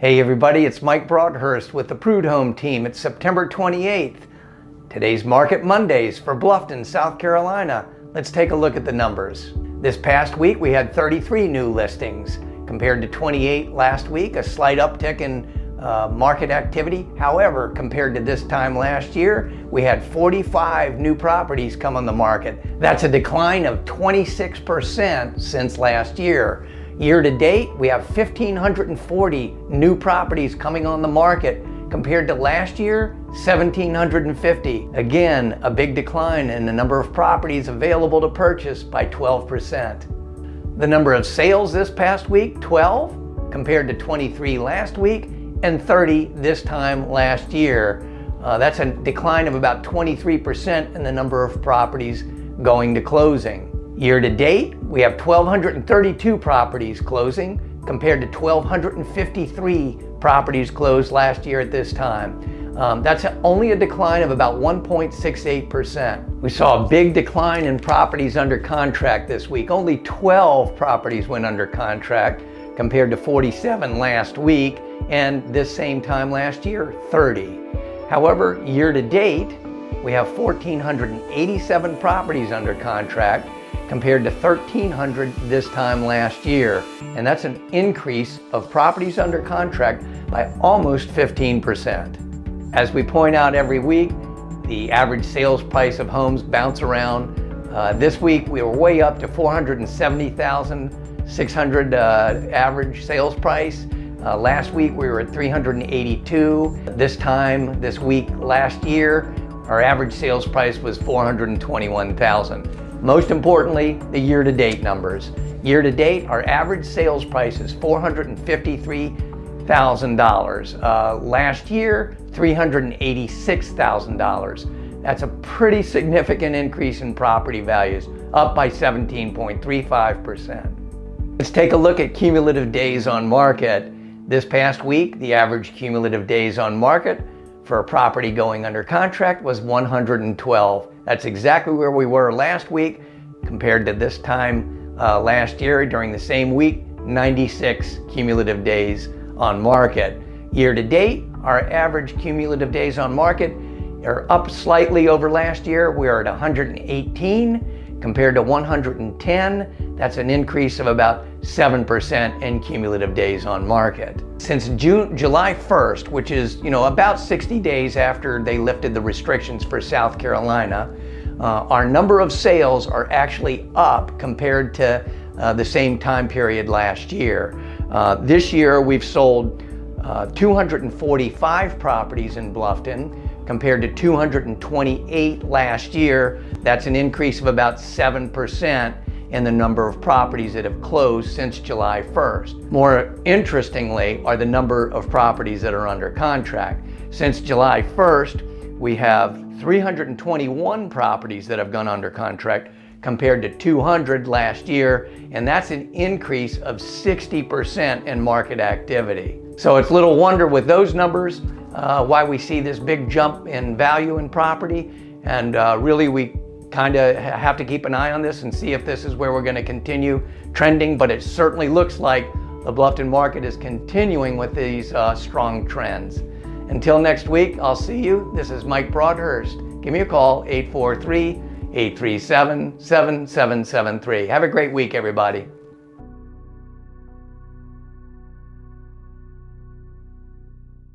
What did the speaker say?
Hey everybody, it's Mike Broadhurst with the Prudhomme team. It's September 28th. Today's Market Mondays for Bluffton, South Carolina. Let's take a look at the numbers. This past week we had 33 new listings compared to 28 last week, a slight uptick in market activity. However, compared to this time last year, we had 45 new properties come on the market. That's a decline of 26% since last year. Year to date, we have 1,540 new properties coming on the market compared to last year, 1,750. Again, a big decline in the number of properties available to purchase by 12%. The number of sales this past week, 12, compared to 23 last week and 30 this time last year. That's a decline of about 23% in the number of properties going to closing. Year to date, we have 1,232 properties closing compared to 1,253 properties closed last year at this time. That's only a decline of about 1.68%. We saw a big decline in properties under contract this week. Only 12 properties went under contract compared to 47 last week, and this same time last year, 30. However, year to date, we have 1,487 properties under contract compared to 1,300 this time last year. And that's an increase of properties under contract by almost 15%. As we point out every week, the average sales price of homes bounce around. This week we were way up to $470,600 average sales price. Last week we were at $382. This week last year, our average sales price was $421,000. Most importantly, the year-to-date numbers. Year-to-date, our average sales price is $453,000. Last year, $386,000. That's a pretty significant increase in property values, up by 17.35%. Let's take a look at cumulative days on market. This past week, the average cumulative days on market for a property going under contract was 112. That's exactly where we were last week compared to this time last year. During the same week, 96 cumulative days on market. Year to date, our average cumulative days on market are up slightly over last year. We are at 118 compared to 110. That's an increase of about 7% in cumulative days on market. Since July 1st, which is about 60 days after they lifted the restrictions for South Carolina, our number of sales are actually up compared to the same time period last year. This year we've sold 245 properties in Bluffton compared to 228 last year. That's an increase of about 7% in the number of properties that have closed since July 1st. More interestingly are the number of properties that are under contract. Since July 1st, we have 321 properties that have gone under contract compared to 200 last year, and that's an increase of 60% in market activity. So it's little wonder with those numbers why we see this big jump in value in property, and really we kind of have to keep an eye on this and see if this is where we're going to continue trending, but it certainly looks like the Bluffton market is continuing with these strong trends. Until next week, I'll see you. This is Mike Broadhurst. Give me a call, 843-837-7773. Have a great week, everybody.